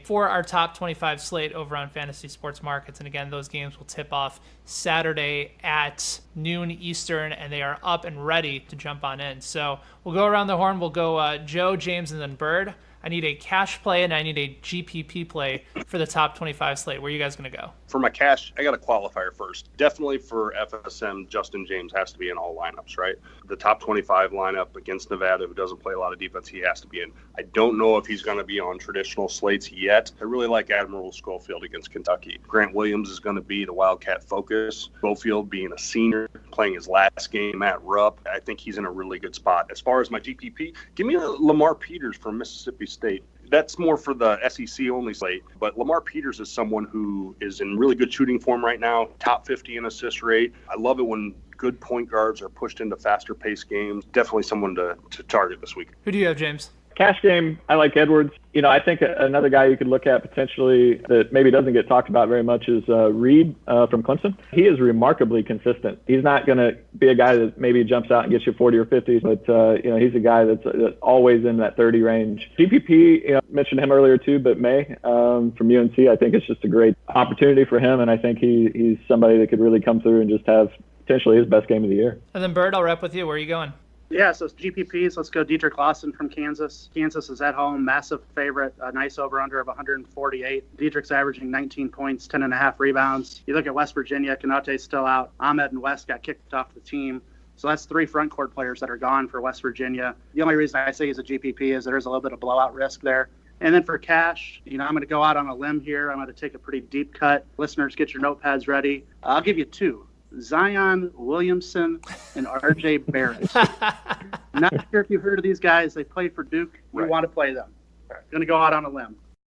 for our top 25 slate over on Fantasy Sports Markets. And again, those games will tip off Saturday at noon Eastern, and they are up and ready to jump on in. So we'll go around the horn. We'll go Joe, James, and then Bird. I need a cash play and I need a GPP play for the top 25 slate. Where are you guys going to go? For my cash, I got a qualifier first. Definitely for FSM, Justin James has to be in all lineups, right? The top 25 lineup against Nevada, who doesn't play a lot of defense, he has to be in. I don't know if he's going to be on traditional slates yet. I really like Admiral Schofield against Kentucky. Grant Williams is going to be the Wildcat focus. Schofield being a senior, playing his last game at Rupp. I think he's in a really good spot. As far as my GPP, give me Lamar Peters from Mississippi State. That's more for the SEC only slate, but Lamar Peters is someone who is in really good shooting form right now, top 50 in assist rate. I love it when good point guards are pushed into faster paced games. Definitely someone to target this week. Who do you have, James? Cash game, I like Edwards. I think another guy you could look at potentially that maybe doesn't get talked about very much is Reed from Clemson. He is remarkably consistent. He's not going to be a guy that maybe jumps out and gets you 40 or 50, but he's a guy that's always in that 30 range. GPP, mentioned him earlier too, but May from UNC, I think it's just a great opportunity for him, and I think he's somebody that could really come through and just have potentially his best game of the year. And then Bird, I'll wrap with you. Where are you going? Yeah, so it's GPPs. Let's go Dietrich Lawson from Kansas. Kansas is at home, massive favorite, a nice over-under of 148. Dietrich's averaging 19 points, 10.5 rebounds. You look at West Virginia, Kanate's still out. Ahmed and West got kicked off the team. So that's 3 front court players that are gone for West Virginia. The only reason I say he's a GPP is there's a little bit of blowout risk there. And then for cash, I'm going to go out on a limb here. I'm going to take a pretty deep cut. Listeners, get your notepads ready. I'll give you 2. Zion Williamson and RJ Barrett. Not sure if you've heard of these guys. They played for Duke. We want to play them. Going to go out on a limb.